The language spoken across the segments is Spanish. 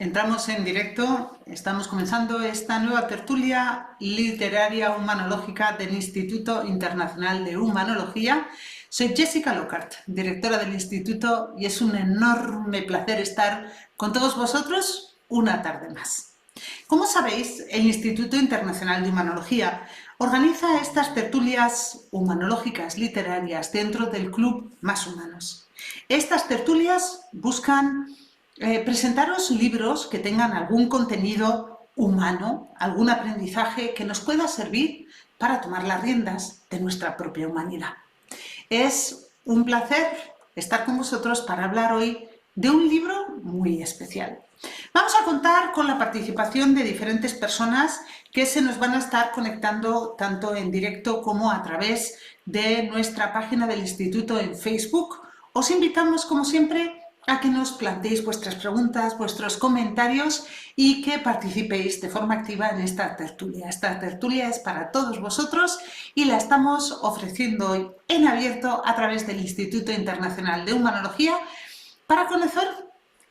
Entramos en directo, estamos comenzando esta nueva tertulia literaria humanológica del Instituto Internacional de Humanología. Soy Jessica Lockhart, directora del Instituto, y es un enorme placer estar con todos vosotros una tarde más. Como sabéis, el Instituto Internacional de Humanología organiza estas tertulias humanológicas literarias dentro del Club Más Humanos. Estas tertulias buscan presentaros libros que tengan algún contenido humano, algún aprendizaje que nos pueda servir para tomar las riendas de nuestra propia humanidad. Es un placer estar con vosotros para hablar hoy de un libro muy especial. Vamos a contar con la participación de diferentes personas que se nos van a estar conectando tanto en directo como a través de nuestra página del Instituto en Facebook. Os invitamos, como siempre, a que nos planteéis vuestras preguntas, vuestros comentarios y que participéis de forma activa en esta tertulia. Esta tertulia es para todos vosotros y la estamos ofreciendo hoy en abierto a través del Instituto Internacional de Humanología para conocer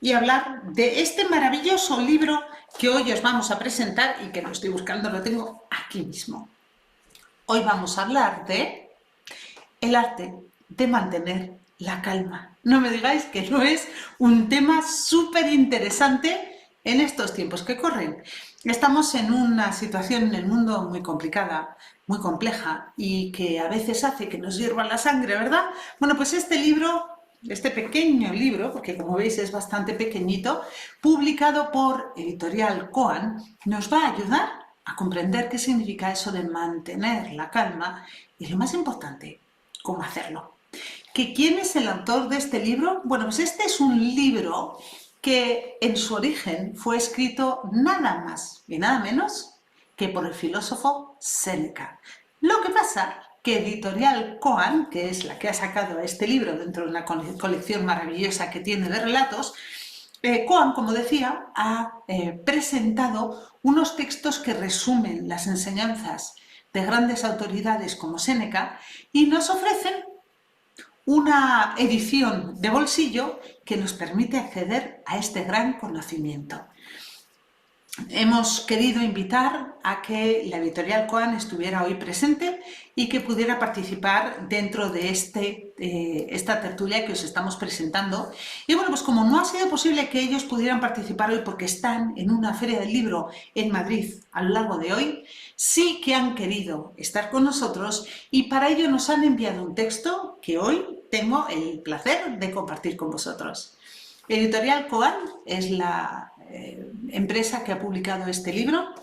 y hablar de este maravilloso libro que hoy os vamos a presentar y que lo estoy buscando, lo tengo aquí mismo. Hoy vamos a hablar de el arte de mantener la calma. No me digáis que no es un tema súper interesante en estos tiempos que corren. Estamos en una situación en el mundo muy complicada, muy compleja y que a veces hace que nos hierva la sangre, ¿verdad? Bueno, pues este libro, este pequeño libro, porque como veis es bastante pequeñito, publicado por Editorial Coan, nos va a ayudar a comprender qué significa eso de mantener la calma y, lo más importante, cómo hacerlo. ¿Quién es el autor de este libro? Bueno, pues este es un libro que en su origen fue escrito nada más y nada menos que por el filósofo Séneca. Lo que pasa que Editorial Coan, que es la que ha sacado este libro dentro de una colección maravillosa que tiene de relatos, Coan, como decía, ha presentado unos textos que resumen las enseñanzas de grandes autoridades como Séneca y nos ofrecen una edición de bolsillo que nos permite acceder a este gran conocimiento. Hemos querido invitar a que la Editorial Coan estuviera hoy presente y que pudiera participar dentro de esta tertulia que os estamos presentando. Y bueno, pues como no ha sido posible que ellos pudieran participar hoy porque están en una feria del libro en Madrid a lo largo de hoy, sí que han querido estar con nosotros y para ello nos han enviado un texto que hoy tengo el placer de compartir con vosotros. Editorial Coan es la empresa que ha publicado este libro,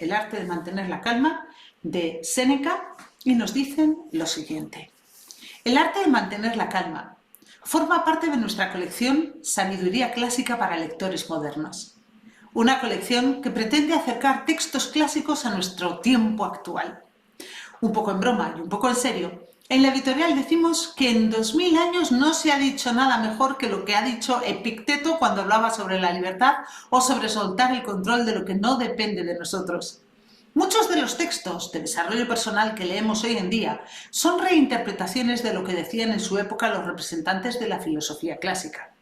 El arte de mantener la calma, de Séneca, y nos dicen lo siguiente. El arte de mantener la calma forma parte de nuestra colección Sabiduría Clásica para Lectores Modernos. Una colección que pretende acercar textos clásicos a nuestro tiempo actual. Un poco en broma y un poco en serio, en la editorial decimos que en 2000 años no se ha dicho nada mejor que lo que ha dicho Epicteto cuando hablaba sobre la libertad o sobre soltar el control de lo que no depende de nosotros. Muchos de los textos de desarrollo personal que leemos hoy en día son reinterpretaciones de lo que decían en su época los representantes de la filosofía clásica.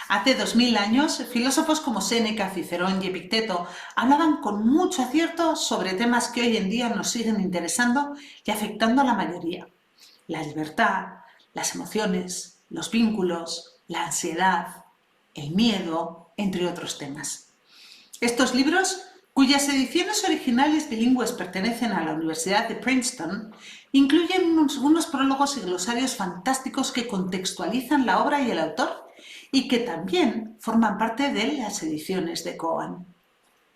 Hace 2000 años, filósofos como Séneca, Cicerón y Epicteto hablaban con mucho acierto sobre temas que hoy en día nos siguen interesando y afectando a la mayoría. La libertad, las emociones, los vínculos, la ansiedad, el miedo, entre otros temas. Estos libros, cuyas ediciones originales bilingües pertenecen a la Universidad de Princeton, incluyen unos prólogos y glosarios fantásticos que contextualizan la obra y el autor, y que también forman parte de las ediciones de Coan.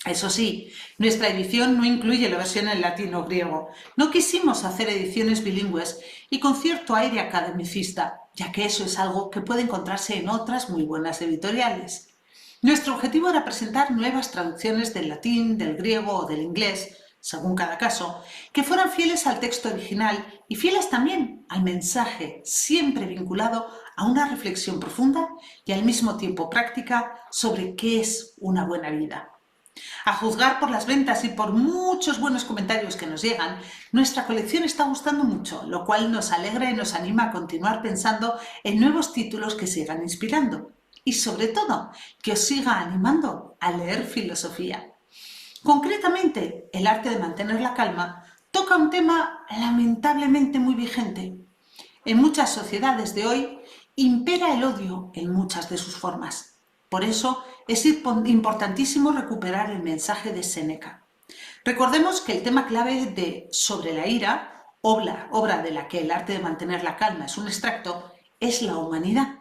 Eso sí, nuestra edición no incluye la versión en latín o griego. No quisimos hacer ediciones bilingües y con cierto aire academicista, ya que eso es algo que puede encontrarse en otras muy buenas editoriales. Nuestro objetivo era presentar nuevas traducciones del latín, del griego o del inglés, según cada caso, que fueran fieles al texto original y fieles también al mensaje, siempre vinculado a una reflexión profunda y al mismo tiempo práctica sobre qué es una buena vida. A juzgar por las ventas y por muchos buenos comentarios que nos llegan, nuestra colección está gustando mucho, lo cual nos alegra y nos anima a continuar pensando en nuevos títulos que sigan inspirando. y sobre todo que os siga animando a leer filosofía. Concretamente, el arte de mantener la calma toca un tema lamentablemente muy vigente. En muchas sociedades de hoy impera el odio en muchas de sus formas. Por eso es importantísimo recuperar el mensaje de Séneca. Recordemos que el tema clave de Sobre la ira, obra de la que el arte de mantener la calma es un extracto, es la humanidad.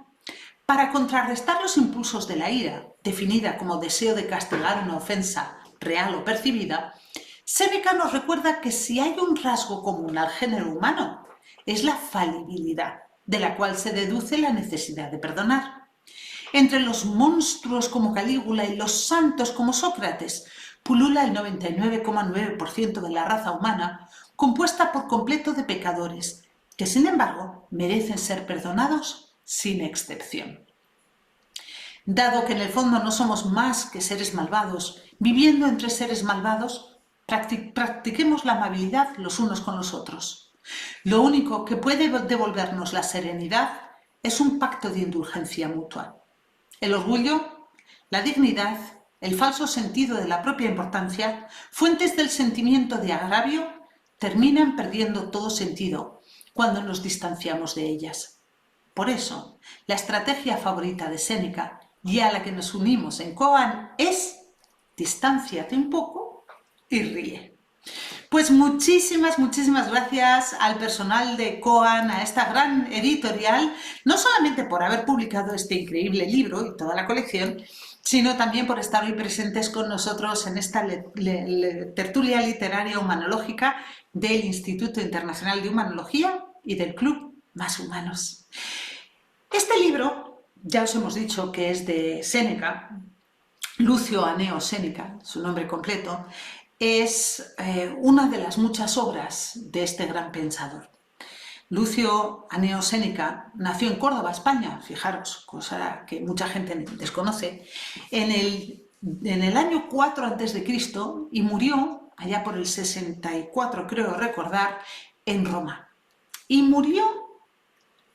Para contrarrestar los impulsos de la ira, definida como deseo de castigar una ofensa real o percibida, Séneca nos recuerda que si hay un rasgo común al género humano, es la falibilidad, de la cual se deduce la necesidad de perdonar. Entre los monstruos como Calígula y los santos como Sócrates, pulula el 99,9% de la raza humana, compuesta por completo de pecadores, que sin embargo merecen ser perdonados sin excepción. Dado que en el fondo no somos más que seres malvados, viviendo entre seres malvados, practiquemos la amabilidad los unos con los otros. Lo único que puede devolvernos la serenidad es un pacto de indulgencia mutua. El orgullo, la dignidad, el falso sentido de la propia importancia, fuentes del sentimiento de agravio, terminan perdiendo todo sentido cuando nos distanciamos de ellas. Por eso, la estrategia favorita de Séneca y a la que nos unimos en Koan es distánciate un poco y ríe. Pues muchísimas gracias al personal de Koan, a esta gran editorial, no solamente por haber publicado este increíble libro y toda la colección, sino también por estar hoy presentes con nosotros en esta tertulia literaria humanológica del Instituto Internacional de Humanología y del Club Más Humanos. Este libro, ya os hemos dicho que es de Séneca, Lucio Aneo Séneca, su nombre completo, es una de las muchas obras de este gran pensador. Lucio Aneo Séneca nació en Córdoba, España, fijaros, cosa que mucha gente desconoce, en el año 4 a.C. y murió allá por el 64, creo recordar, en Roma. Y murió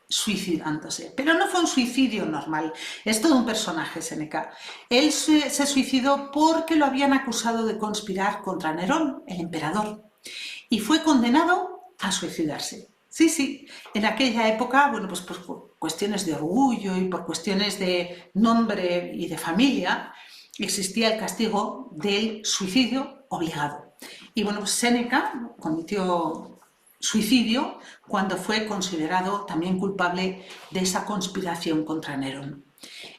suicidándose, pero no fue un suicidio normal, es todo un personaje Séneca. Él se suicidó porque lo habían acusado de conspirar contra Nerón, el emperador, y fue condenado a suicidarse. Sí, en aquella época, bueno, pues por cuestiones de orgullo y por cuestiones de nombre y de familia, existía el castigo del suicidio obligado. Y bueno, pues Séneca cometió suicidio cuando fue considerado también culpable de esa conspiración contra Nerón.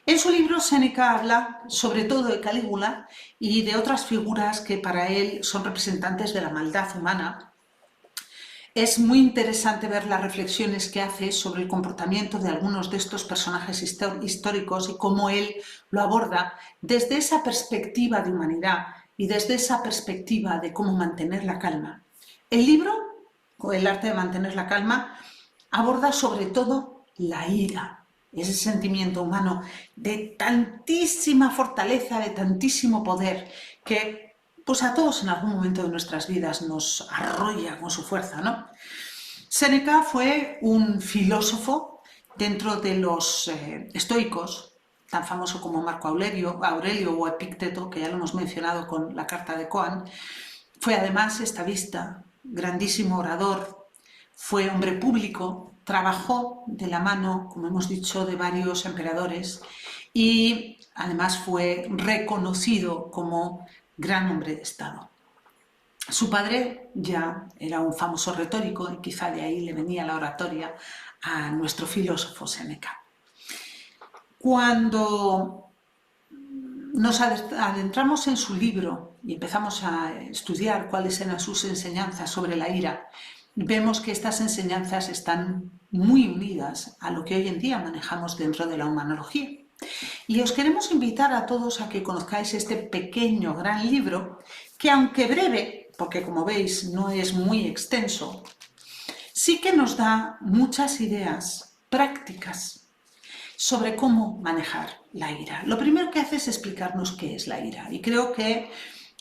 En su libro Séneca habla sobre todo de Calígula y de otras figuras que para él son representantes de la maldad humana. Es muy interesante ver las reflexiones que hace sobre el comportamiento de algunos de estos personajes históricos y cómo él lo aborda desde esa perspectiva de humanidad y desde esa perspectiva de cómo mantener la calma. El libro, El arte de mantener la calma, aborda sobre todo la ira, ese sentimiento humano de tantísima fortaleza, de tantísimo poder, que pues a todos en algún momento de nuestras vidas nos arrolla con su fuerza, ¿no? Séneca fue un filósofo dentro de los estoicos, tan famoso como Marco Aurelio o Epicteto, que ya lo hemos mencionado con la carta de Koan. Fue además estadista, grandísimo orador, fue hombre público, trabajó de la mano, como hemos dicho, de varios emperadores y además fue reconocido como gran hombre de Estado. Su padre ya era un famoso retórico y quizá de ahí le venía la oratoria a nuestro filósofo Séneca. Cuando nos adentramos en su libro y empezamos a estudiar cuáles eran sus enseñanzas sobre la ira, vemos que estas enseñanzas están muy unidas a lo que hoy en día manejamos dentro de la humanología. Y os queremos invitar a todos a que conozcáis este pequeño gran libro que, aunque breve, porque como veis no es muy extenso, sí que nos da muchas ideas prácticas sobre cómo manejar la ira. Lo primero que hace es explicarnos qué es la ira y creo que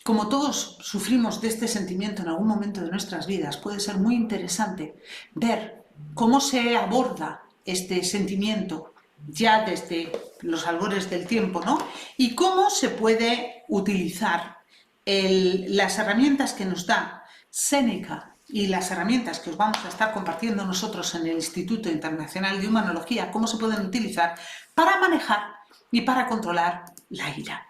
como todos sufrimos de este sentimiento en algún momento de nuestras vidas, puede ser muy interesante ver cómo se aborda este sentimiento ya desde los albores del tiempo, ¿no? Y cómo se puede utilizar las herramientas que nos da Séneca y las herramientas que os vamos a estar compartiendo nosotros en el Instituto Internacional de Humanología, cómo se pueden utilizar para manejar y para controlar la ira.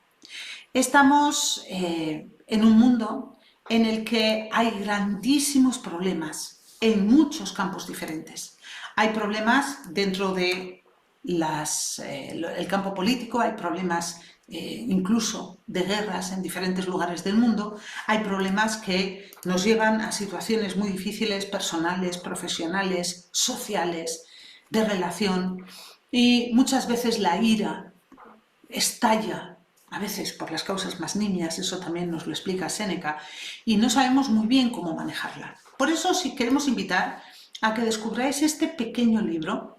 Estamos en un mundo en el que hay grandísimos problemas en muchos campos diferentes. Hay problemas dentro de el campo político, hay problemas incluso de guerras en diferentes lugares del mundo, hay problemas que nos llevan a situaciones muy difíciles, personales, profesionales, sociales, de relación, y muchas veces la ira estalla, a veces por las causas más nimias, eso también nos lo explica Séneca, y no sabemos muy bien cómo manejarla. Por eso sí queremos invitar a que descubráis este pequeño libro,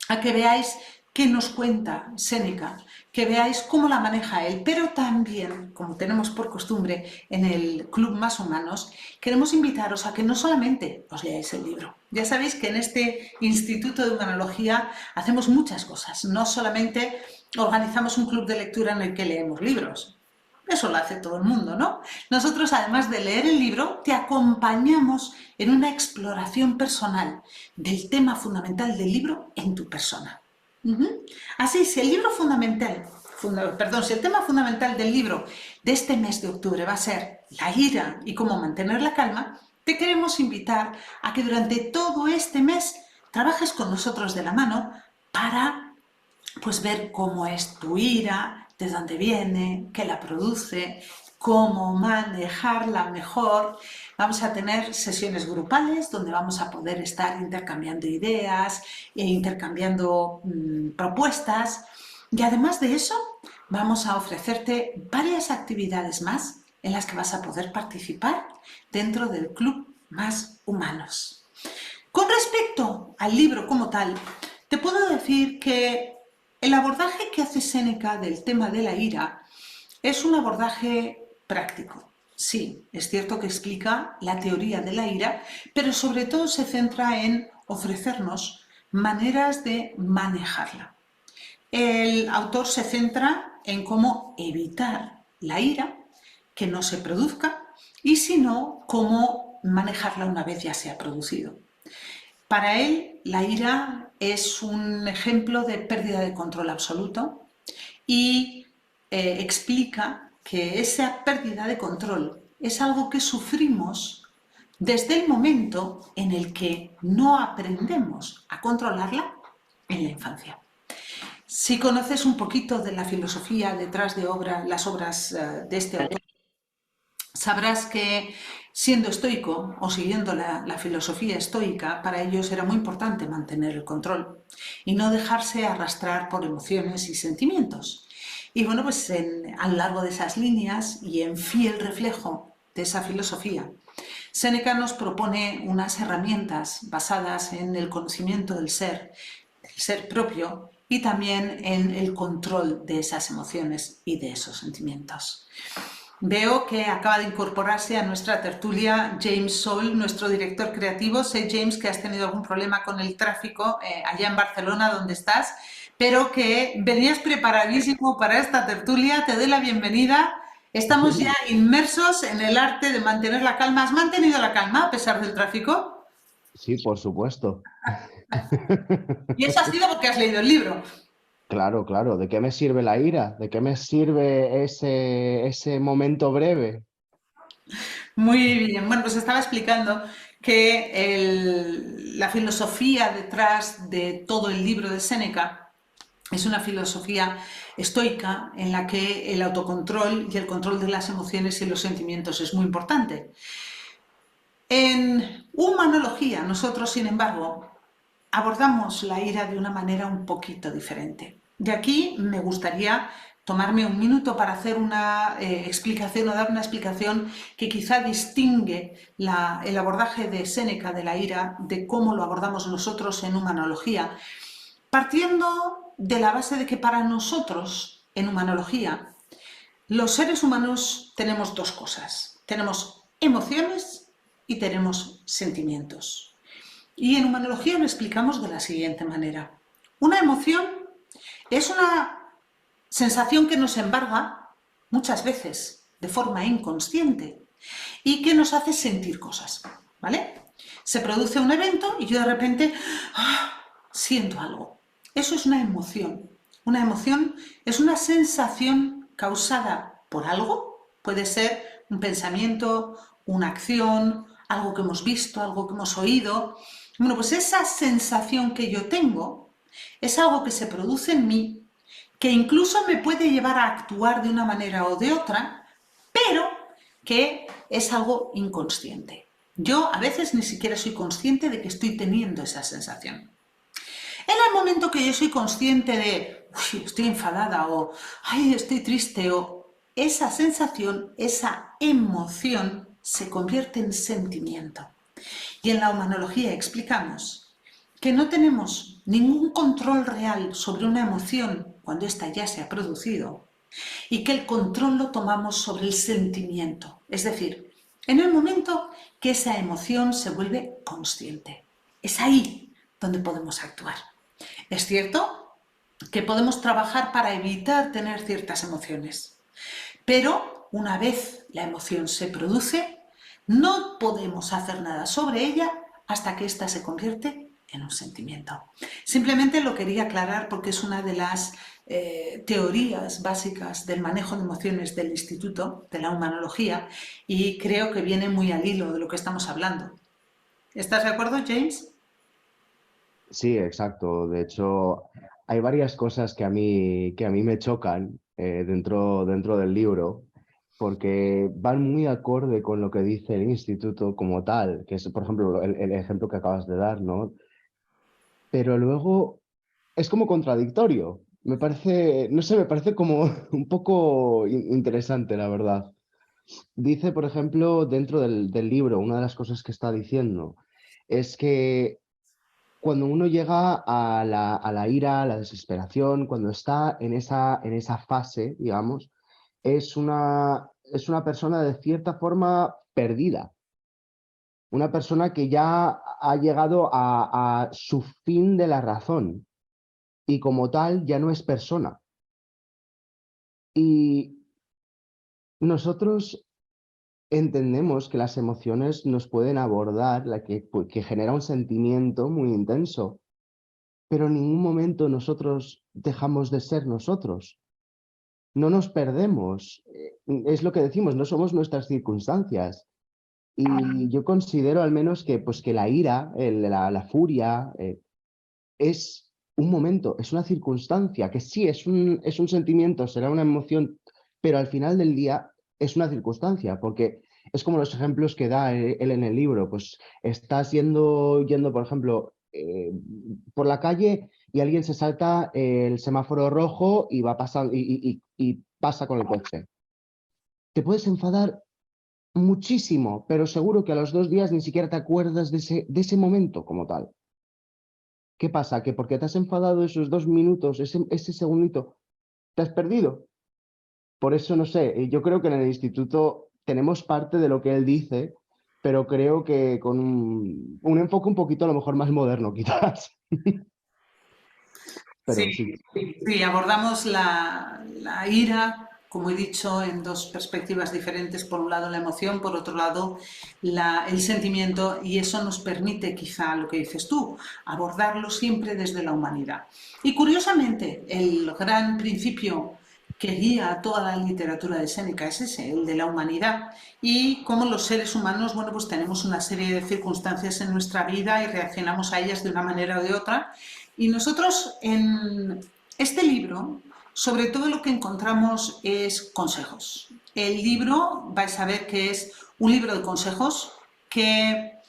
a que veáis qué nos cuenta Séneca, que veáis cómo la maneja él, pero también, como tenemos por costumbre en el Club Más Humanos, queremos invitaros a que no solamente os leáis el libro. Ya sabéis que en este Instituto de Humanología hacemos muchas cosas, no solamente organizamos un club de lectura en el que leemos libros. Eso lo hace todo el mundo, ¿no? Nosotros, además de leer el libro, te acompañamos en una exploración personal del tema fundamental del libro en tu persona. Así, si el tema fundamental del libro de este mes de octubre va a ser la ira y cómo mantener la calma, te queremos invitar a que durante todo este mes trabajes con nosotros de la mano para ver cómo es tu ira, de dónde viene, qué la produce, cómo manejarla mejor. Vamos a tener sesiones grupales donde vamos a poder estar intercambiando ideas e intercambiando propuestas. Y además de eso, vamos a ofrecerte varias actividades más en las que vas a poder participar dentro del Club Más Humanos. Con respecto al libro como tal, te puedo decir que el abordaje que hace Séneca del tema de la ira es un abordaje práctico. Sí, es cierto que explica la teoría de la ira, pero sobre todo se centra en ofrecernos maneras de manejarla. El autor se centra en cómo evitar la ira, que no se produzca, y si no, cómo manejarla una vez ya se ha producido. Para él, la ira es un ejemplo de pérdida de control absoluto y explica que esa pérdida de control es algo que sufrimos desde el momento en el que no aprendemos a controlarla en la infancia. Si conoces un poquito de la filosofía detrás de las obras de este autor, sabrás que siendo estoico o siguiendo la filosofía estoica, para ellos era muy importante mantener el control y no dejarse arrastrar por emociones y sentimientos. Y bueno, a lo largo de esas líneas y en fiel reflejo de esa filosofía, Séneca nos propone unas herramientas basadas en el conocimiento del ser propio y también en el control de esas emociones y de esos sentimientos. Veo que acaba de incorporarse a nuestra tertulia James Soul, nuestro director creativo. Sé, James, que has tenido algún problema con el tráfico allá en Barcelona, donde estás, pero que venías preparadísimo para esta tertulia. Te doy la bienvenida. Estamos ya inmersos en el arte de mantener la calma. ¿Has mantenido la calma a pesar del tráfico? Sí, por supuesto. Y eso ha sido porque has leído el libro. Claro, claro. ¿De qué me sirve la ira? ¿De qué me sirve ese momento breve? Muy bien. Bueno, pues estaba explicando que la filosofía detrás de todo el libro de Séneca es una filosofía estoica en la que el autocontrol y el control de las emociones y los sentimientos es muy importante. En humanología, nosotros, sin embargo, abordamos la ira de una manera un poquito diferente. De aquí me gustaría tomarme un minuto para hacer una explicación o dar una explicación que quizá distingue el abordaje de Séneca de la ira de cómo lo abordamos nosotros en humanología, partiendo de la base de que para nosotros en humanología los seres humanos tenemos dos cosas. Tenemos emociones y tenemos sentimientos. Y en humanología lo explicamos de la siguiente manera. Una emoción es una sensación que nos embarga muchas veces de forma inconsciente y que nos hace sentir cosas, ¿vale? Se produce un evento y yo de repente siento algo. Eso es una emoción. Una emoción es una sensación causada por algo. Puede ser un pensamiento, una acción, algo que hemos visto, algo que hemos oído. Bueno, pues esa sensación que yo tengo es algo que se produce en mí, que incluso me puede llevar a actuar de una manera o de otra, pero que es algo inconsciente. Yo a veces ni siquiera soy consciente de que estoy teniendo esa sensación. En el momento que yo soy consciente de, uy, estoy enfadada o, ay, estoy triste o esa sensación, esa emoción se convierte en sentimiento. Y en la humanología explicamos que no tenemos ningún control real sobre una emoción cuando ésta ya se ha producido y que el control lo tomamos sobre el sentimiento, es decir, en el momento que esa emoción se vuelve consciente. Es ahí donde podemos actuar. Es cierto que podemos trabajar para evitar tener ciertas emociones, pero una vez la emoción se produce, no podemos hacer nada sobre ella hasta que ésta se convierte en un sentimiento. Simplemente lo quería aclarar porque es una de las teorías básicas del manejo de emociones del Instituto de la Humanología y creo que viene muy al hilo de lo que estamos hablando. ¿Estás de acuerdo, James? Sí, exacto. De hecho, hay varias cosas que a mí me chocan dentro del libro, porque van muy acorde con lo que dice el instituto como tal, que es, por ejemplo, el ejemplo que acabas de dar, ¿no? Pero luego es como contradictorio. Me parece, no sé, me parece como un poco interesante, la verdad. Dice, por ejemplo, dentro del libro, una de las cosas que está diciendo es que cuando uno llega a la ira, a la desesperación, cuando está en esa fase, digamos, es una persona de cierta forma perdida, una persona que ya ha llegado a su fin de la razón y como tal ya no es persona. Y nosotros entendemos que las emociones nos pueden abordar, que genera un sentimiento muy intenso, pero en ningún momento nosotros dejamos de ser nosotros. No nos perdemos. Es lo que decimos, no somos nuestras circunstancias. Y yo considero al menos que, pues, que la ira, la furia, es un momento, es una circunstancia, que sí, es un sentimiento, será una emoción, pero al final del día es una circunstancia, porque es como los ejemplos que da él en el libro. Pues estás yendo, por ejemplo, por la calle y alguien se salta el semáforo rojo y va pasando y pasa con el coche. Te puedes enfadar muchísimo, pero seguro que a los 2 días ni siquiera te acuerdas de ese momento como tal. ¿Qué pasa? Que porque te has enfadado esos 2 minutos, ese segundito, te has perdido. Por eso, no sé, yo creo que en el instituto tenemos parte de lo que él dice, pero creo que con un enfoque un poquito a lo mejor más moderno, quizás. Sí, Pero sí. sí, abordamos la ira, como he dicho, en dos perspectivas diferentes. Por un lado la emoción, por otro lado el sentimiento, y eso nos permite, quizá lo que dices tú, abordarlo siempre desde la humanidad. Y curiosamente, el gran principio que guía toda la literatura de Séneca es ese, el de la humanidad, y cómo los seres humanos, bueno, pues tenemos una serie de circunstancias en nuestra vida y reaccionamos a ellas de una manera o de otra. Y nosotros en este libro, sobre todo lo que encontramos es consejos. El libro, vais a ver que es un libro de consejos que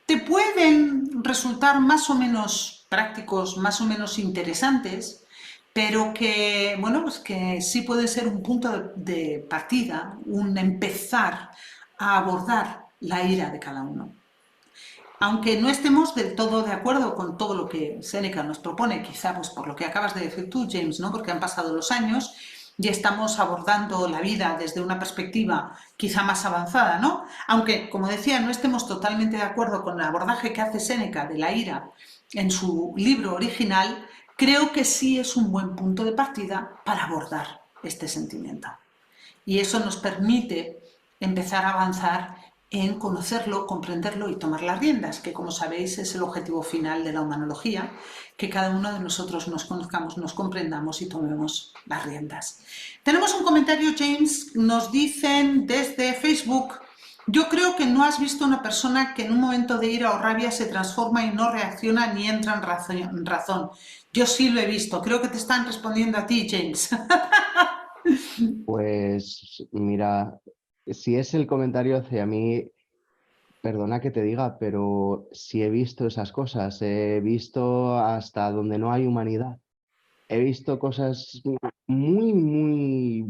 te pueden resultar más o menos prácticos, más o menos interesantes, pero que, bueno, pues que sí puede ser un punto de partida, un empezar a abordar la ira de cada uno. Aunque no estemos del todo de acuerdo con todo lo que Séneca nos propone, quizá pues por lo que acabas de decir tú, James, ¿no? Porque han pasado los años y estamos abordando la vida desde una perspectiva quizá más avanzada, ¿no? Aunque, como decía, no estemos totalmente de acuerdo con el abordaje que hace Séneca de la ira en su libro original, creo que sí es un buen punto de partida para abordar este sentimiento. Y eso nos permite empezar a avanzar en conocerlo, comprenderlo y tomar las riendas, que como sabéis es el objetivo final de la humanología, que cada uno de nosotros nos conozcamos, nos comprendamos y tomemos las riendas. Tenemos un comentario, James, nos dicen desde Facebook: yo creo que no has visto una persona que en un momento de ira o rabia se transforma y no reacciona ni entra en razón. Yo sí lo he visto, creo que te están respondiendo a ti, James. Pues mira, si es el comentario hacia mí, perdona que te diga, pero sí he visto esas cosas, he visto hasta donde no hay humanidad. He visto cosas muy, muy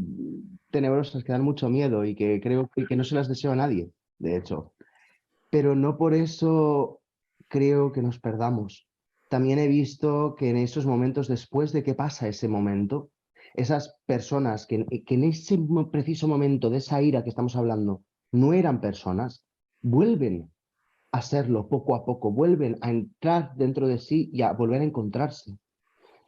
tenebrosas que dan mucho miedo y que creo que no se las deseo a nadie, de hecho. Pero no por eso creo que nos perdamos. También he visto que en esos momentos, después de que pasa ese momento, esas personas que en ese preciso momento de esa ira que estamos hablando no eran personas, vuelven a serlo poco a poco, vuelven a entrar dentro de sí y a volver a encontrarse.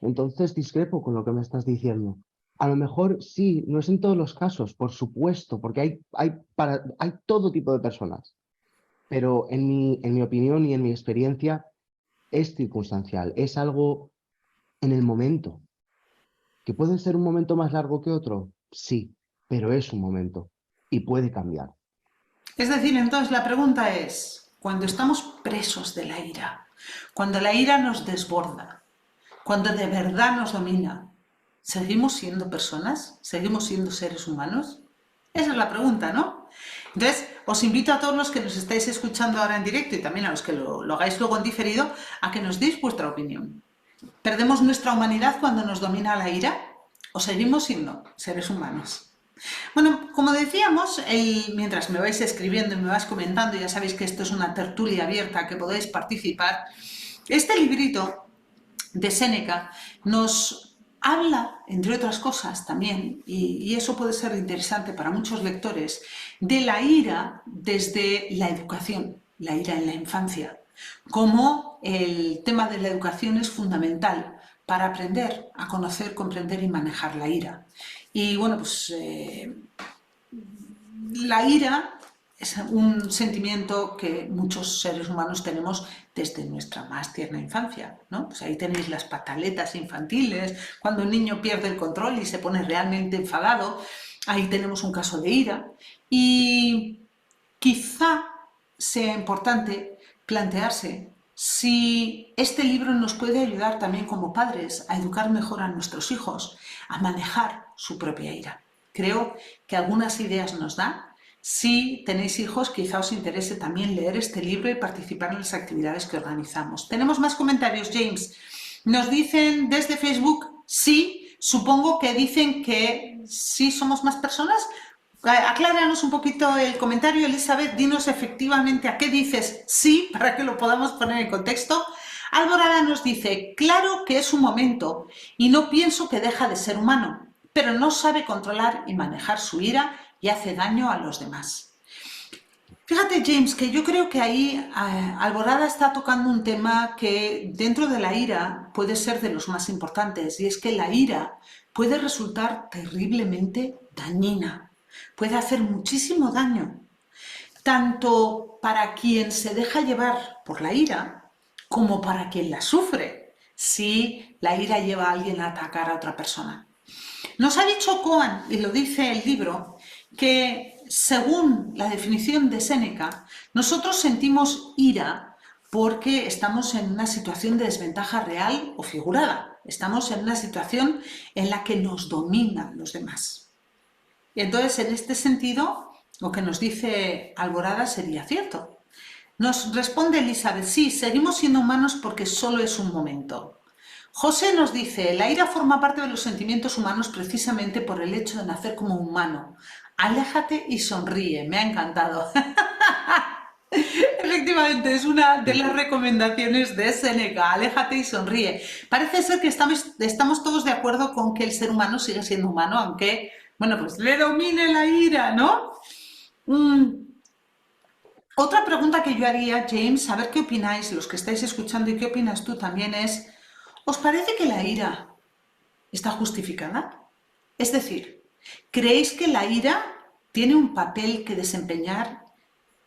Entonces discrepo con lo que me estás diciendo. A lo mejor sí, no es en todos los casos, por supuesto, porque hay todo tipo de personas, pero en mi opinión y en mi experiencia es circunstancial, es algo en el momento. ¿Que puede ser un momento más largo que otro? Sí, pero es un momento y puede cambiar. Es decir, entonces la pregunta es, cuando estamos presos de la ira, cuando la ira nos desborda, cuando de verdad nos domina, ¿seguimos siendo personas? ¿Seguimos siendo seres humanos? Esa es la pregunta, ¿no? Entonces, os invito a todos los que nos estáis escuchando ahora en directo y también a los que lo hagáis luego en diferido, a que nos deis vuestra opinión. ¿Perdemos nuestra humanidad cuando nos domina la ira? ¿O seguimos siendo seres humanos? Bueno, como decíamos, mientras me vais escribiendo y me vais comentando, ya sabéis que esto es una tertulia abierta, que podéis participar, este librito de Séneca nos habla, entre otras cosas también, y eso puede ser interesante para muchos lectores, de la ira desde la educación, la ira en la infancia, como el tema de la educación es fundamental para aprender a conocer, comprender y manejar la ira. Y bueno, pues la ira es un sentimiento que muchos seres humanos tenemos desde nuestra más tierna infancia, ¿no? Pues ahí tenéis las pataletas infantiles, cuando un niño pierde el control y se pone realmente enfadado, ahí tenemos un caso de ira. Y quizá sea importante plantearse si este libro nos puede ayudar también como padres a educar mejor a nuestros hijos, a manejar su propia ira. Creo que algunas ideas nos da. Si tenéis hijos, quizá os interese también leer este libro y participar en las actividades que organizamos. Tenemos más comentarios, James. Nos dicen desde Facebook, sí, supongo que dicen que sí somos más personas. Acláranos un poquito el comentario, Elizabeth, dinos efectivamente a qué dices sí, para que lo podamos poner en contexto. Alborada nos dice, claro que es un momento y no pienso que deja de ser humano, pero no sabe controlar y manejar su ira y hace daño a los demás. Fíjate, James, que yo creo que ahí Alborada está tocando un tema que dentro de la ira puede ser de los más importantes, y es que la ira puede resultar terriblemente dañina, puede hacer muchísimo daño, tanto para quien se deja llevar por la ira como para quien la sufre, si la ira lleva a alguien a atacar a otra persona. Nos ha dicho Cohen, y lo dice el libro, que según la definición de Séneca, nosotros sentimos ira porque estamos en una situación de desventaja real o figurada. Estamos en una situación en la que nos dominan los demás. Y entonces, en este sentido, lo que nos dice Alborada sería cierto. Nos responde Elizabeth, sí, seguimos siendo humanos porque solo es un momento. José nos dice, la ira forma parte de los sentimientos humanos precisamente por el hecho de nacer como humano. Aléjate y sonríe, me ha encantado. Efectivamente, es una de las recomendaciones de Séneca, aléjate y sonríe. Parece ser que estamos todos de acuerdo con que el ser humano sigue siendo humano, aunque, bueno, pues le domine la ira, ¿no? Otra pregunta que yo haría, James, a ver qué opináis los que estáis escuchando y qué opinas tú también es, ¿Os parece que la ira está justificada? Es decir, ¿creéis que la ira tiene un papel que desempeñar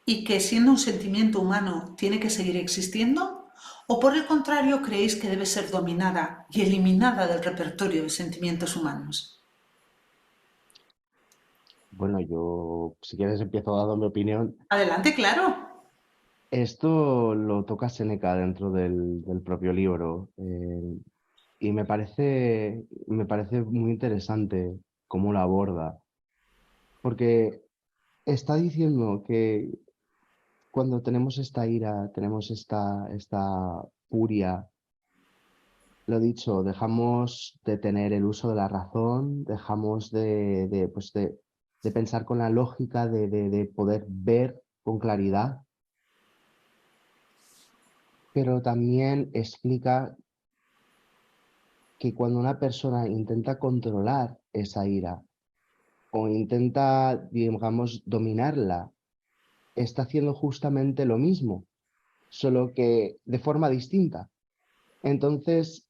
y que siendo un sentimiento humano tiene que seguir existiendo? ¿O por el contrario creéis que debe ser dominada y eliminada del repertorio de sentimientos humanos? Bueno, yo, si quieres, empiezo dando mi opinión. Adelante, claro. Esto lo toca Séneca dentro del propio libro, y me parece muy interesante cómo lo aborda, porque está diciendo que cuando tenemos esta ira, tenemos esta furia, lo dicho, dejamos de tener el uso de la razón, dejamos de pensar con la lógica, de poder ver con claridad, pero también explica que cuando una persona intenta controlar esa ira o intenta, digamos, dominarla, está haciendo justamente lo mismo, solo que de forma distinta. Entonces,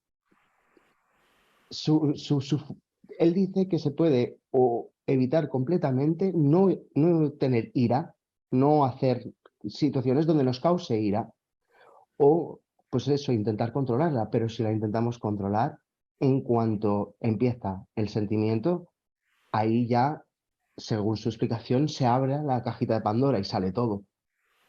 él dice que se puede o evitar completamente no tener ira, no hacer situaciones donde nos cause ira, o pues eso, intentar controlarla, pero si la intentamos controlar, en cuanto empieza el sentimiento, ahí ya, según su explicación, se abre la cajita de Pandora y sale todo.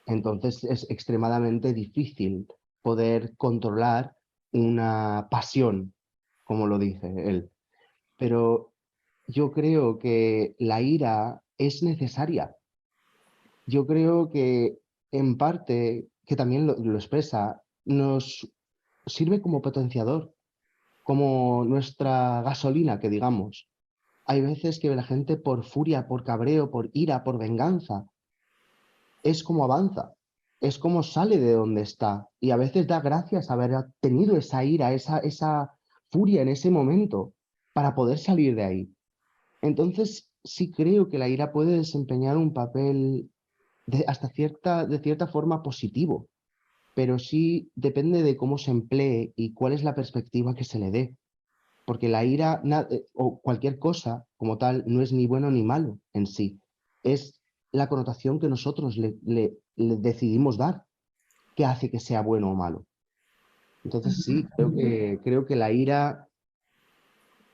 Entonces es extremadamente difícil poder controlar una pasión, como lo dice él. Pero yo creo que la ira es necesaria. Yo creo que en parte, que también lo expresa, nos sirve como potenciador, como nuestra gasolina, que digamos. Hay veces que la gente por furia, por cabreo, por ira, por venganza, es como avanza, es como sale de donde está. Y a veces da gracias haber tenido esa ira, esa furia en ese momento para poder salir de ahí. Entonces, sí creo que la ira puede desempeñar un papel de cierta forma positivo, pero sí depende de cómo se emplee y cuál es la perspectiva que se le dé. Porque la ira o cualquier cosa como tal no es ni bueno ni malo en sí, es la connotación que nosotros le decidimos dar que hace que sea bueno o malo. Entonces sí, creo que la ira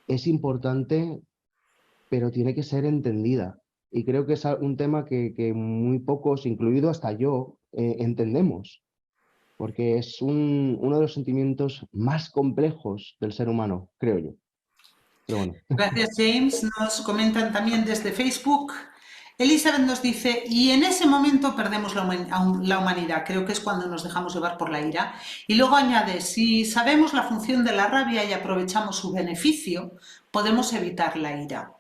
es importante, pero tiene que ser entendida. Y creo que es un tema que muy pocos, incluido hasta yo, entendemos, porque es uno de los sentimientos más complejos del ser humano, creo yo. Pero bueno. Gracias, James. Nos comentan también desde Facebook. Elizabeth nos dice, y en ese momento perdemos la humanidad, creo que es cuando nos dejamos llevar por la ira. Y luego añade, si sabemos la función de la rabia y aprovechamos su beneficio, podemos evitar la ira.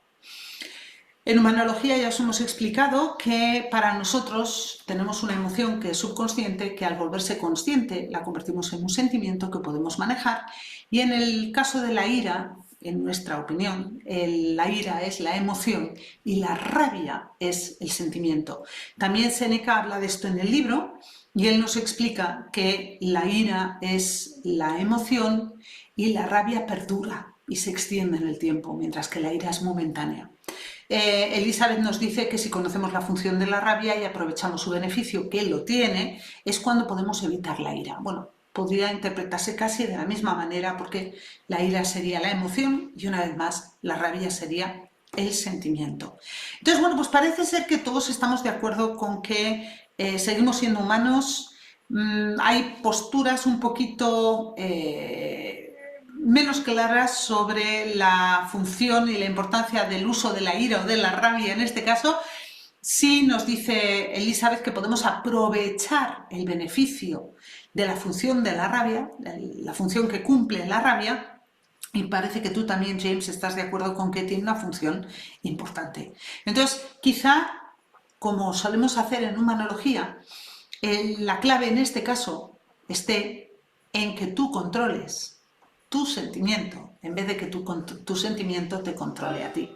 En humanología ya os hemos explicado que para nosotros tenemos una emoción que es subconsciente, que al volverse consciente la convertimos en un sentimiento que podemos manejar, y en el caso de la ira, en nuestra opinión, la ira es la emoción y la rabia es el sentimiento. También Séneca habla de esto en el libro y él nos explica que la ira es la emoción y la rabia perdura y se extiende en el tiempo, mientras que la ira es momentánea. Elizabeth nos dice que si conocemos la función de la rabia y aprovechamos su beneficio, que lo tiene, es cuando podemos evitar la ira. Bueno, podría interpretarse casi de la misma manera porque la ira sería la emoción y una vez más la rabia sería el sentimiento. Entonces, bueno, pues parece ser que todos estamos de acuerdo con que seguimos siendo humanos. Hay posturas un poquito menos claras sobre la función y la importancia del uso de la ira o de la rabia en este caso. Sí nos dice Elizabeth que podemos aprovechar el beneficio de la función de la rabia, la función que cumple la rabia, y parece que tú también, James, estás de acuerdo con que tiene una función importante. Entonces, quizá, como solemos hacer en humanología, la clave en este caso esté en que tú controles tu sentimiento, en vez de que tu sentimiento te controle a ti.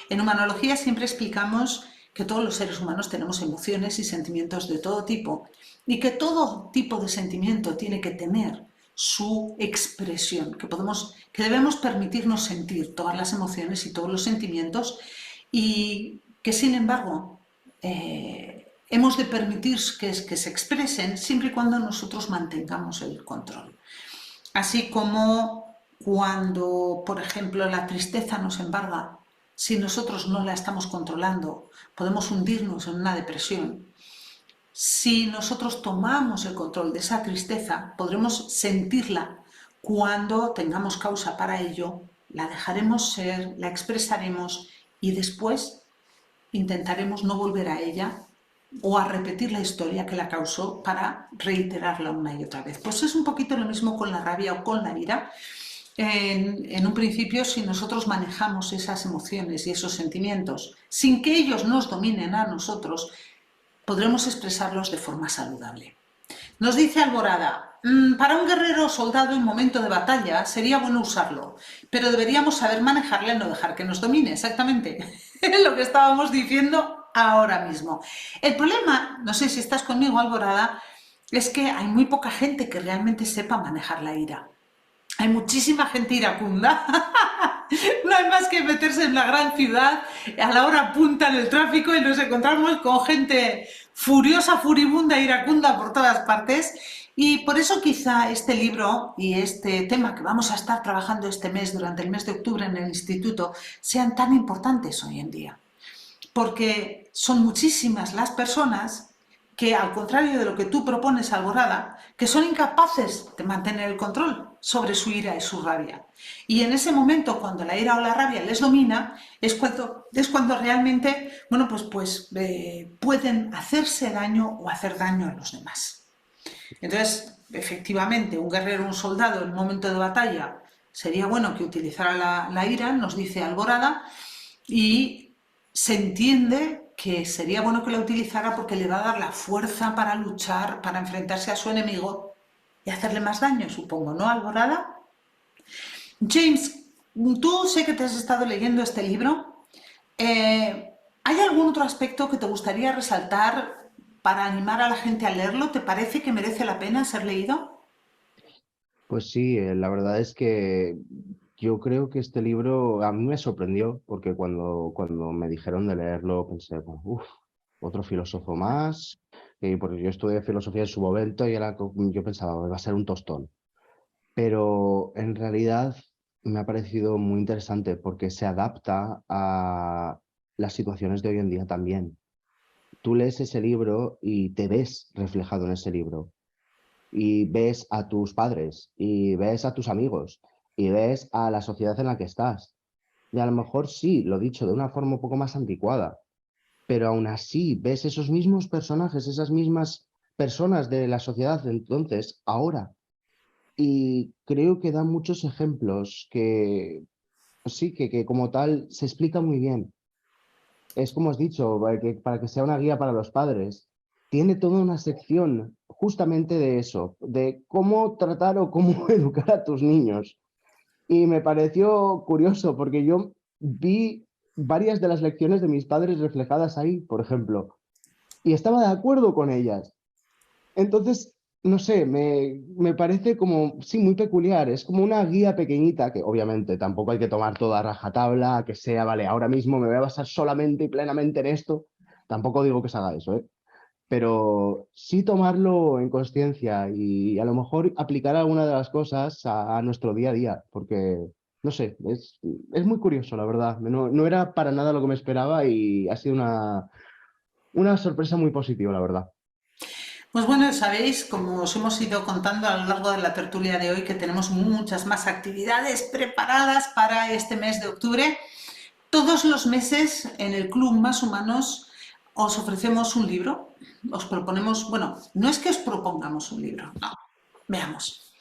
En humanología siempre explicamos que todos los seres humanos tenemos emociones y sentimientos de todo tipo y que todo tipo de sentimiento tiene que tener su expresión, que debemos permitirnos sentir todas las emociones y todos los sentimientos y que, sin embargo, hemos de permitir que se expresen siempre y cuando nosotros mantengamos el control. Así como cuando, por ejemplo, la tristeza nos embarga, si nosotros no la estamos controlando, podemos hundirnos en una depresión. Si nosotros tomamos el control de esa tristeza, podremos sentirla cuando tengamos causa para ello, la dejaremos ser, la expresaremos y después intentaremos no volver a ella o a repetir la historia que la causó para reiterarla una y otra vez. Pues es un poquito lo mismo con la rabia o con la ira. En un principio, si nosotros manejamos esas emociones y esos sentimientos sin que ellos nos dominen a nosotros, podremos expresarlos de forma saludable. Nos dice Alborada, para un guerrero o soldado en momento de batalla sería bueno usarlo, pero deberíamos saber manejarla y no dejar que nos domine, exactamente. Es lo que estábamos diciendo ahora mismo. El problema, no sé si estás conmigo, Alborada, es que hay muy poca gente que realmente sepa manejar la ira. Hay muchísima gente iracunda. No hay más que meterse en la gran ciudad a la hora punta en el tráfico y nos encontramos con gente furiosa, furibunda, iracunda por todas partes. Y por eso quizá este libro y este tema que vamos a estar trabajando este mes, durante el mes de octubre en el instituto, sean tan importantes hoy en día. Porque son muchísimas las personas que, al contrario de lo que tú propones, Alborada, que son incapaces de mantener el control sobre su ira y su rabia. Y en ese momento, cuando la ira o la rabia les domina, es cuando realmente, bueno, pueden hacerse daño o hacer daño a los demás. Entonces, efectivamente, un guerrero, un soldado en un momento de batalla, sería bueno que utilizara la ira, nos dice Alborada, y se entiende que sería bueno que la utilizara porque le va a dar la fuerza para luchar, para enfrentarse a su enemigo y hacerle más daño, supongo, ¿no, Alborada? James, tú sé que te has estado leyendo este libro. ¿Hay algún otro aspecto que te gustaría resaltar para animar a la gente a leerlo? ¿Te parece que merece la pena ser leído? Pues sí, la verdad es que yo creo que este libro a mí me sorprendió porque cuando me dijeron de leerlo pensé, pues, uff, otro filósofo más, porque yo estudié filosofía en su momento y yo pensaba, va a ser un tostón. Pero en realidad me ha parecido muy interesante porque se adapta a las situaciones de hoy en día también. Tú lees ese libro y te ves reflejado en ese libro. Y ves a tus padres, y ves a tus amigos, y ves a la sociedad en la que estás. Y a lo mejor sí, lo dicho, de una forma un poco más anticuada, pero aún así ves esos mismos personajes, esas mismas personas de la sociedad de entonces, ahora. Y creo que dan muchos ejemplos que, pues sí, que como tal se explica muy bien. Es como has dicho, para que sea una guía para los padres. Tiene toda una sección justamente de eso, de cómo tratar o cómo educar a tus niños. Y me pareció curioso porque yo vi varias de las lecciones de mis padres reflejadas ahí, por ejemplo, y estaba de acuerdo con ellas. Entonces, no sé, me parece como, sí, muy peculiar. Es como una guía pequeñita, que obviamente tampoco hay que tomar toda rajatabla, que sea, vale, ahora mismo me voy a basar solamente y plenamente en esto. Tampoco digo que se haga eso, ¿eh? Pero sí tomarlo en conciencia y a lo mejor aplicar alguna de las cosas a nuestro día a día, porque, no sé, es muy curioso, la verdad. No era para nada lo que me esperaba y ha sido una sorpresa muy positiva, la verdad. Pues bueno, sabéis, como os hemos ido contando a lo largo de la tertulia de hoy, que tenemos muchas más actividades preparadas para este mes de octubre. Todos los meses en el Club Más Humanos os ofrecemos un libro, os proponemos, bueno, no es que os propongamos un libro, no, veamos.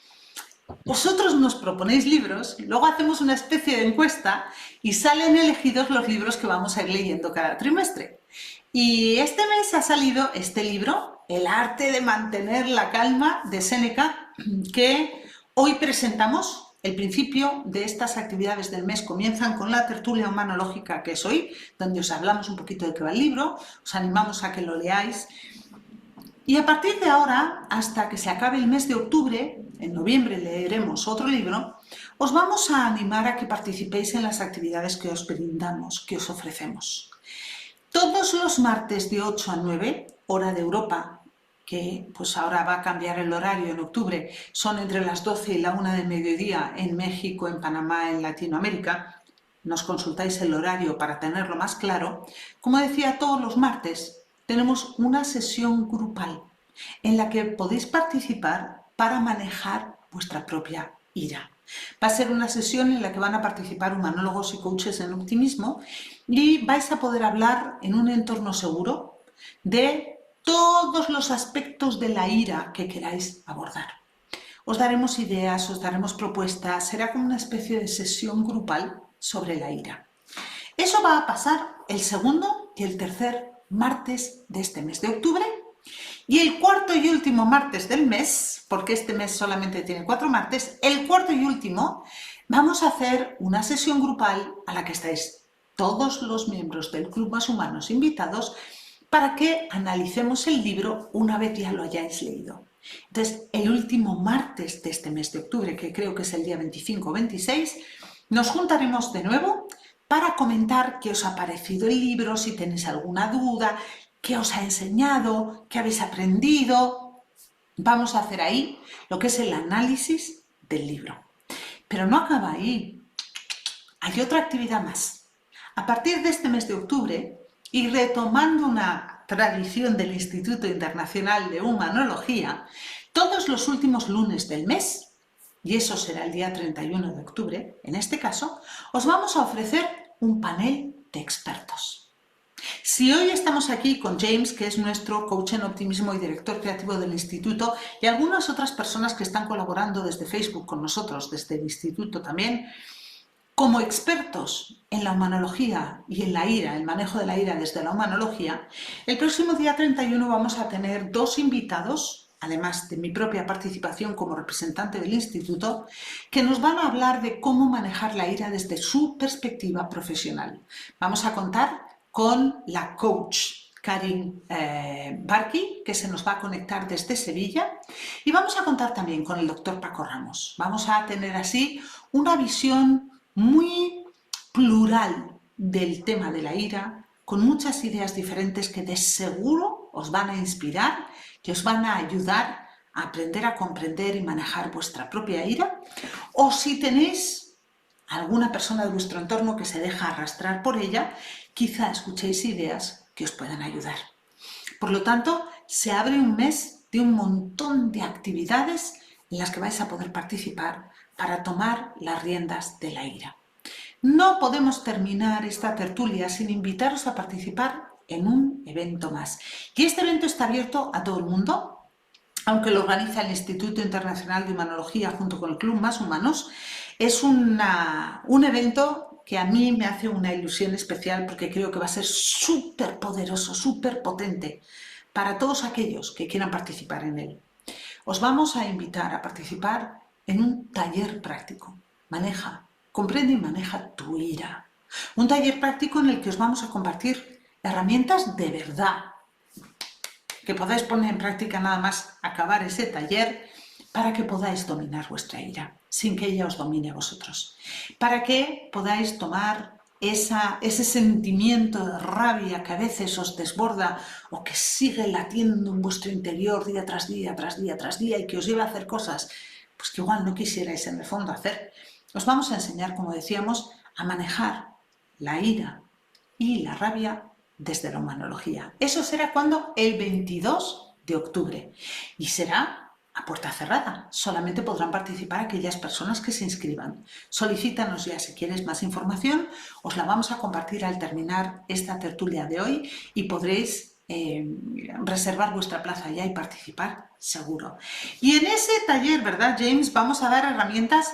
Vosotros nos proponéis libros, luego hacemos una especie de encuesta y salen elegidos los libros que vamos a ir leyendo cada trimestre. Y este mes ha salido este libro, El arte de mantener la calma, de Séneca, que hoy presentamos. El principio de estas actividades del mes comienzan con la tertulia humanológica, que es hoy, donde os hablamos un poquito de qué va el libro, os animamos a que lo leáis. Y a partir de ahora, hasta que se acabe el mes de octubre, en noviembre leeremos otro libro, os vamos a animar a que participéis en las actividades que os brindamos, que os ofrecemos. Todos los martes de 8 a 9, hora de Europa, que pues ahora va a cambiar el horario en octubre, son entre las 12 y la 1 del mediodía en México, en Panamá, en Latinoamérica. Nos consultáis el horario para tenerlo más claro. Como decía, todos los martes tenemos una sesión grupal en la que podéis participar para manejar vuestra propia ira. Va a ser una sesión en la que van a participar humanólogos y coaches en optimismo y vais a poder hablar en un entorno seguro de todos los aspectos de la ira que queráis abordar. Os daremos ideas, os daremos propuestas, será como una especie de sesión grupal sobre la ira. Eso va a pasar el segundo y el tercer martes de este mes de octubre. Y el cuarto y último martes del mes, porque este mes solamente tiene 4 martes, el cuarto y último vamos a hacer una sesión grupal a la que estáis todos los miembros del Club Más Humanos invitados para que analicemos el libro una vez ya lo hayáis leído. Entonces, el último martes de este mes de octubre, que creo que es el día 25 o 26, nos juntaremos de nuevo para comentar qué os ha parecido el libro, si tenéis alguna duda, qué os ha enseñado, qué habéis aprendido. Vamos a hacer ahí lo que es el análisis del libro. Pero no acaba ahí. Hay otra actividad más. A partir de este mes de octubre, y retomando una tradición del Instituto Internacional de Humanología, todos los últimos lunes del mes, y eso será el día 31 de octubre, en este caso, os vamos a ofrecer un panel de expertos. Si hoy estamos aquí con James, que es nuestro coach en optimismo y director creativo del instituto, y algunas otras personas que están colaborando desde Facebook con nosotros, desde el instituto también, como expertos en la humanología y en la ira, el manejo de la ira desde la humanología, el próximo día 31 vamos a tener 2 invitados, además de mi propia participación como representante del instituto, que nos van a hablar de cómo manejar la ira desde su perspectiva profesional. Vamos a contar con la coach Karin Barki, que se nos va a conectar desde Sevilla, y vamos a contar también con el doctor Paco Ramos. Vamos a tener así una visión muy plural del tema de la ira, con muchas ideas diferentes que de seguro os van a inspirar, que os van a ayudar a aprender a comprender y manejar vuestra propia ira, o si tenéis alguna persona de vuestro entorno que se deja arrastrar por ella, quizá escuchéis ideas que os puedan ayudar. Por lo tanto, se abre un mes de un montón de actividades en las que vais a poder participar para tomar las riendas de la ira. No podemos terminar esta tertulia sin invitaros a participar en un evento más. Y este evento está abierto a todo el mundo, aunque lo organiza el Instituto Internacional de Humanología junto con el Club Más Humanos. Es un evento que a mí me hace una ilusión especial porque creo que va a ser súper poderoso, súper potente para todos aquellos que quieran participar en él. Os vamos a invitar a participar en un taller práctico. Comprende y maneja tu ira. Un taller práctico en el que os vamos a compartir herramientas de verdad que podáis poner en práctica nada más acabar ese taller para que podáis dominar vuestra ira sin que ella os domine a vosotros. Para que podáis tomar ese sentimiento de rabia que a veces os desborda o que sigue latiendo en vuestro interior día tras día, tras día, tras día y que os lleva a hacer cosas pues que igual no quisierais en el fondo hacer. Os vamos a enseñar, como decíamos, a manejar la ira y la rabia desde la humanología. Eso será cuando el 22 de octubre y será a puerta cerrada. Solamente podrán participar aquellas personas que se inscriban. Solicítanos ya si quieres más información. Os la vamos a compartir al terminar esta tertulia de hoy y podréis reservar vuestra plaza ya y participar seguro. Y en ese taller, ¿verdad, James? Vamos a dar herramientas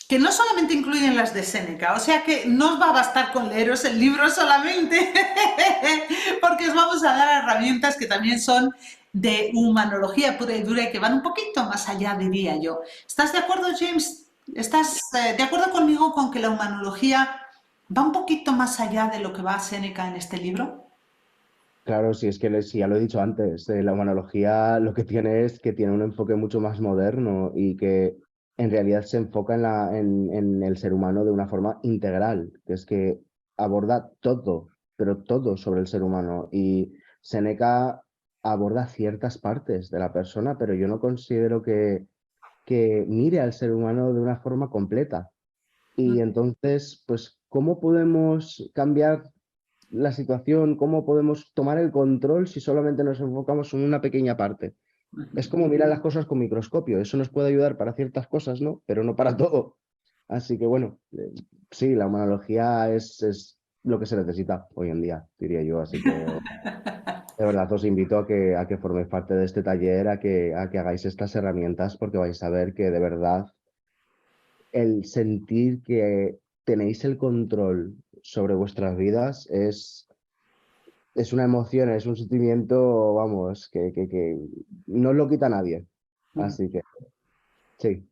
que no solamente incluyen las de Séneca, o sea que no os va a bastar con leeros el libro solamente, porque os vamos a dar herramientas que también son de humanología pura y dura y que van un poquito más allá, diría yo. ¿Estás de acuerdo, James? ¿Estás de acuerdo conmigo con que la humanología va un poquito más allá de lo que va Séneca en este libro? Claro, sí, es que sí, ya lo he dicho antes, la humanología lo que tiene es que tiene un enfoque mucho más moderno y que en realidad se enfoca en el ser humano de una forma integral, que es que aborda todo, pero todo sobre el ser humano. Y Seneca aborda ciertas partes de la persona, pero yo no considero que mire al ser humano de una forma completa. Y entonces, pues, ¿cómo podemos cambiar la situación? ¿Cómo podemos tomar el control si solamente nos enfocamos en una pequeña parte? Es como mirar las cosas con microscopio. Eso nos puede ayudar para ciertas cosas, ¿no? Pero no para todo. Así que bueno, sí, la humanología es lo que se necesita hoy en día, diría yo. Así que de verdad os invito a que forméis parte de este taller, a que hagáis estas herramientas, porque vais a ver que de verdad el sentir que tenéis el control sobre vuestras vidas es una emoción, es un sentimiento, vamos, que no lo quita nadie. Así que sí,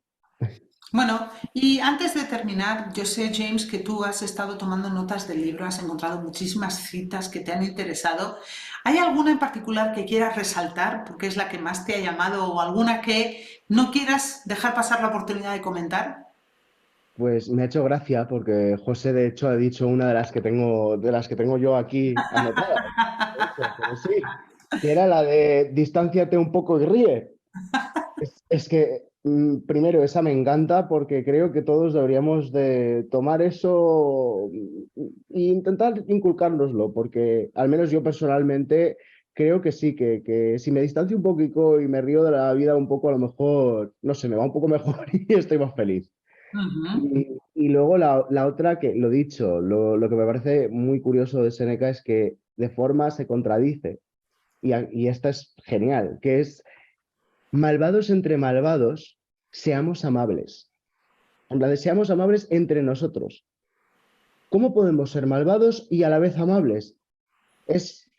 Bueno, y antes de terminar, yo sé, James, que tú has estado tomando notas del libro, has encontrado muchísimas citas que te han interesado. ¿Hay alguna en particular que quieras resaltar porque es la que más te ha llamado o alguna que no quieras dejar pasar la oportunidad de comentar? pues me ha hecho gracia porque José de hecho ha dicho una de las que tengo yo aquí anotadas. De hecho, pero sí, que era la de distánciate un poco y ríe. Es que, primero, esa me encanta porque creo que todos deberíamos de tomar eso e intentar inculcárnoslo, porque al menos yo personalmente creo que sí, que si me distancio un poquito y me río de la vida un poco, a lo mejor, no sé, me va un poco mejor y estoy más feliz. Ujú. Y luego la otra, que lo dicho, lo que me parece muy curioso de Seneca es que de forma se contradice, y esta es genial, que es malvados entre malvados, seamos amables. En plan de seamos amables entre nosotros. ¿Cómo podemos ser malvados y a la vez amables? Es,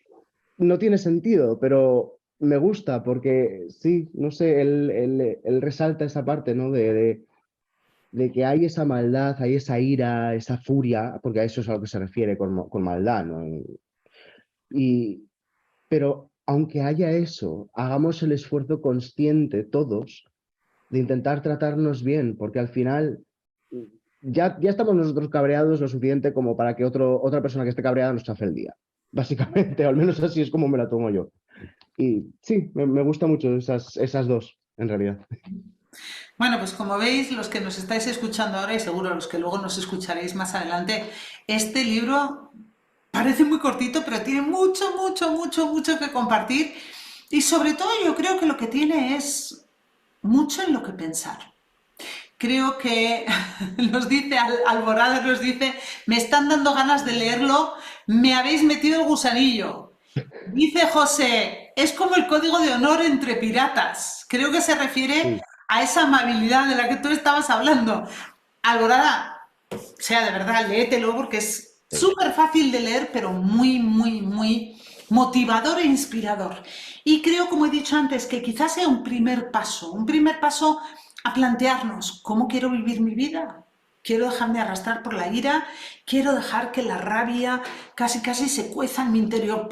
no tiene sentido, pero me gusta porque sí, no sé, él resalta esa parte, ¿no? De que hay esa maldad, hay esa ira, esa furia, porque a eso es a lo que se refiere con maldad, ¿no? Y, pero aunque haya eso, hagamos el esfuerzo consciente todos de intentar tratarnos bien, porque al final ya estamos nosotros cabreados lo suficiente como para que otra persona que esté cabreada nos chafe el día. Básicamente, al menos así es como me la tomo yo. Y sí, me gusta mucho esas dos, en realidad. Bueno, pues como veis, los que nos estáis escuchando ahora y seguro los que luego nos escucharéis más adelante, este libro parece muy cortito, pero tiene mucho, mucho, mucho, mucho que compartir y sobre todo yo creo que lo que tiene es mucho en lo que pensar. Creo que nos dice Alborada, nos dice, me están dando ganas de leerlo, me habéis metido el gusanillo. Dice José, es como el código de honor entre piratas. Creo que se refiere Sí, a esa amabilidad de la que tú estabas hablando. Alborada, o sea, de verdad, léetelo porque es sí. súper fácil de leer, pero muy, muy, muy motivador e inspirador. Y creo, como he dicho antes, que quizás sea un primer paso a plantearnos cómo quiero vivir mi vida. Quiero dejarme arrastrar por la ira, quiero dejar que la rabia casi casi se cueza en mi interior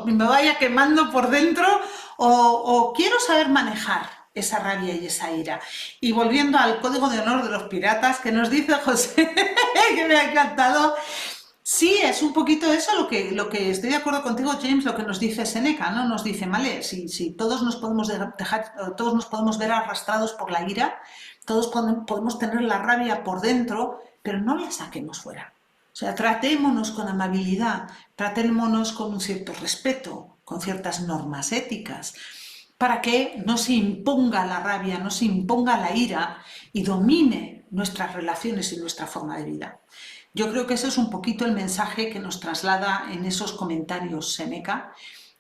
y me vaya quemando por dentro o quiero saber manejar esa rabia y esa ira. Y volviendo al código de honor de los piratas que nos dice José, que me ha encantado, sí, es un poquito eso lo que estoy de acuerdo contigo, James, lo que nos dice Seneca, ¿no? Nos dice, vale, si todos nos podemos dejar, todos nos podemos ver arrastrados por la ira, todos podemos tener la rabia por dentro, pero no la saquemos fuera. O sea, tratémonos con amabilidad, tratémonos con un cierto respeto, con ciertas normas éticas, para que no se imponga la rabia, no se imponga la ira y domine nuestras relaciones y nuestra forma de vida. Yo creo que ese es un poquito el mensaje que nos traslada en esos comentarios Seneca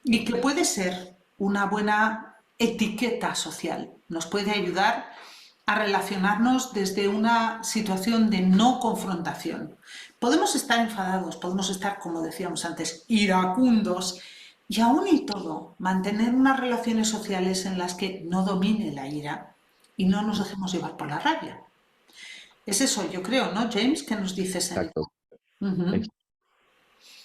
y que puede ser una buena etiqueta social. Nos puede ayudar a relacionarnos desde una situación de no confrontación. Podemos estar enfadados, podemos estar, como decíamos antes, iracundos y aún y todo mantener unas relaciones sociales en las que no domine la ira y no nos dejemos llevar por la rabia. Es eso, yo creo, ¿no, James? ¿Qué nos dices en Exacto. Ujú.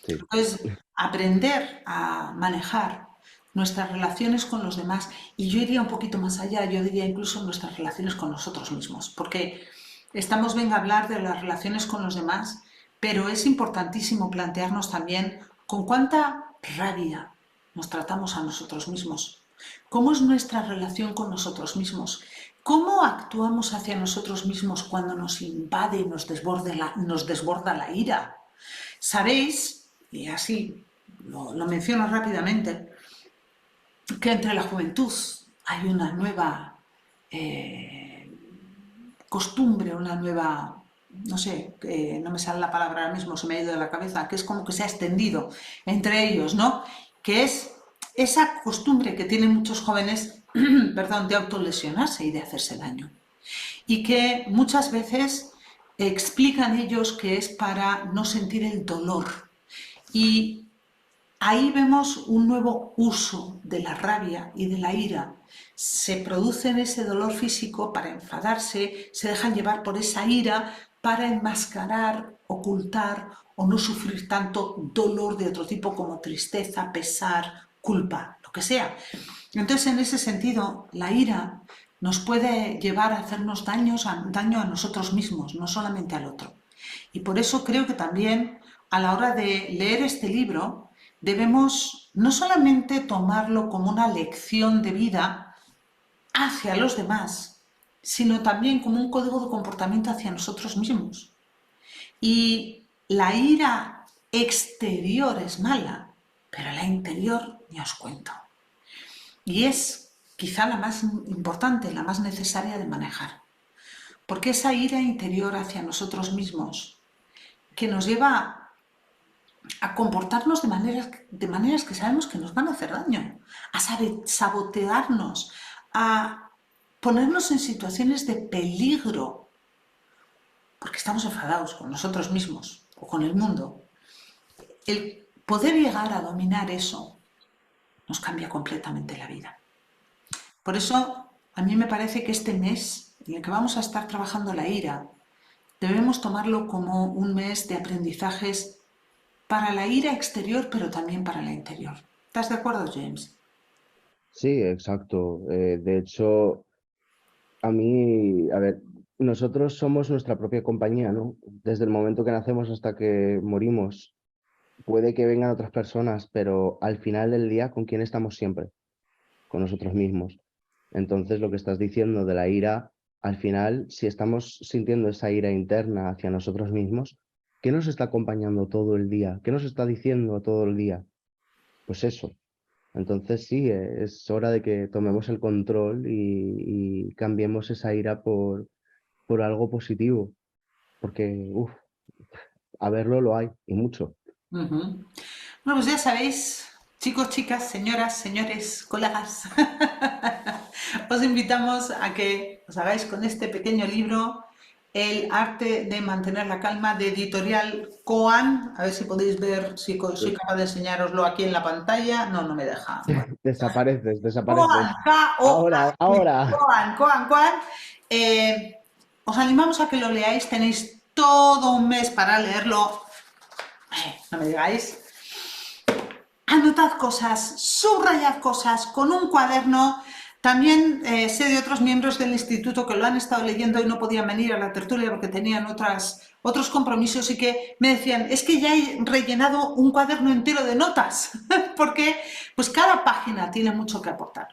Sí. Entonces, aprender a manejar nuestras relaciones con los demás, y yo iría un poquito más allá, yo diría incluso nuestras relaciones con nosotros mismos, porque estamos bien a hablar de las relaciones con los demás, pero es importantísimo plantearnos también con cuánta rabia nos tratamos a nosotros mismos, cómo es nuestra relación con nosotros mismos, cómo actuamos hacia nosotros mismos cuando nos invade y nos desborda la ira. Sabéis, y así lo menciono rápidamente, que entre la juventud hay una nueva costumbre, una nueva, no sé, no me sale la palabra ahora mismo, se me ha ido de la cabeza, que es como que se ha extendido entre ellos, ¿no? Que es esa costumbre que tienen muchos jóvenes, perdón, de autolesionarse y de hacerse daño. Y que muchas veces explican ellos que es para no sentir el dolor. Y ahí vemos un nuevo uso de la rabia y de la ira. Se producen ese dolor físico para enfadarse, se dejan llevar por esa ira para enmascarar, ocultar o no sufrir tanto dolor de otro tipo como tristeza, pesar, culpa, lo que sea. Entonces, en ese sentido, la ira nos puede llevar a hacernos daño a nosotros mismos, no solamente al otro. Y por eso creo que también a la hora de leer este libro debemos no solamente tomarlo como una lección de vida hacia los demás, sino también como un código de comportamiento hacia nosotros mismos. Y la ira exterior es mala, pero la interior ni os cuento. Y es quizá la más importante, la más necesaria de manejar. Porque esa ira interior hacia nosotros mismos, que nos lleva a comportarnos de maneras que sabemos que nos van a hacer daño, a sabotearnos, a ponernos en situaciones de peligro, porque estamos enfadados con nosotros mismos o con el mundo. El poder llegar a dominar eso nos cambia completamente la vida. Por eso, a mí me parece que este mes en el que vamos a estar trabajando la ira, debemos tomarlo como un mes de aprendizajes para la ira exterior, pero también para la interior. ¿Estás de acuerdo, James? Sí, exacto. De hecho, a mí, a ver, nosotros somos nuestra propia compañía, ¿no? Desde el momento que nacemos hasta que morimos. Puede que vengan otras personas, pero al final del día, ¿con quién estamos siempre? Con nosotros mismos. Entonces, lo que estás diciendo de la ira, al final, si estamos sintiendo esa ira interna hacia nosotros mismos, ¿qué nos está acompañando todo el día? ¿Qué nos está diciendo todo el día? Pues eso. Entonces, sí, es hora de que tomemos el control y cambiemos esa ira por algo positivo, porque, uff, a verlo lo hay, y mucho. Bueno, pues ya sabéis, chicos, chicas, señoras, señores, colegas, os invitamos a que os hagáis con este pequeño libro El arte de mantener la calma de editorial Koan. A ver si podéis ver, si soy capaz de enseñaroslo aquí en la pantalla. No, no me deja. Bueno, Desapareces, Koan, desapareces. Ahora, K-O-A-N, ahora. Koan, Koan, Koan. Os animamos a que lo leáis, tenéis todo un mes para leerlo. No me digáis. Anotad cosas, subrayad cosas con un cuaderno. También sé de otros miembros del instituto que lo han estado leyendo y no podían venir a la tertulia porque tenían otros compromisos y que me decían, es que ya he rellenado un cuaderno entero de notas, porque pues cada página tiene mucho que aportar.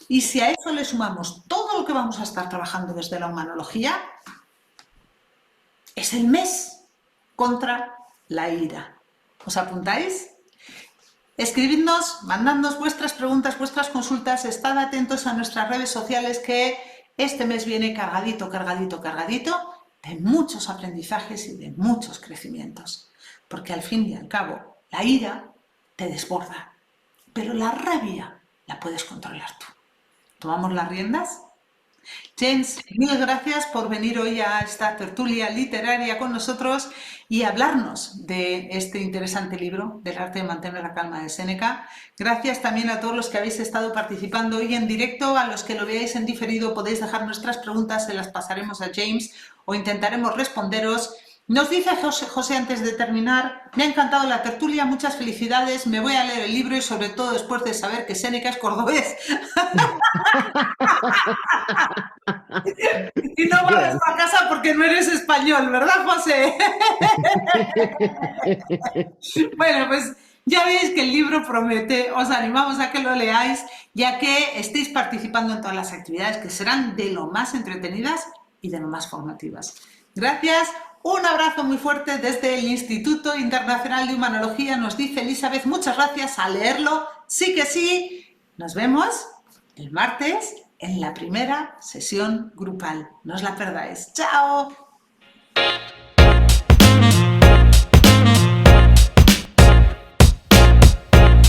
Y si a eso le sumamos todo lo que vamos a estar trabajando desde la humanología, es el mes contra la ira. ¿Os apuntáis? Escribidnos, mandadnos vuestras preguntas, vuestras consultas, estad atentos a nuestras redes sociales que este mes viene cargadito, cargadito, cargadito de muchos aprendizajes y de muchos crecimientos. Porque al fin y al cabo, la ira te desborda, pero la rabia la puedes controlar tú. ¿Tomamos las riendas? James, mil gracias por venir hoy a esta tertulia literaria con nosotros y hablarnos de este interesante libro, del arte de mantener la calma de Séneca. Gracias también a todos los que habéis estado participando hoy en directo, a los que lo veáis en diferido podéis dejar nuestras preguntas, se las pasaremos a James o intentaremos responderos. Nos dice José antes de terminar, me ha encantado la tertulia, muchas felicidades, me voy a leer el libro y sobre todo después de saber que Séneca es cordobés. Y no vayas a casa porque no eres español, ¿verdad, José? Bueno, pues ya veis que el libro promete, os animamos a que lo leáis, ya que estéis participando en todas las actividades que serán de lo más entretenidas y de lo más formativas. Gracias, un abrazo muy fuerte desde el Instituto Internacional de Humanología, nos dice Elizabeth, muchas gracias, a leerlo, sí que sí, nos vemos el martes en la primera sesión grupal, no os la perdáis, ¡chao!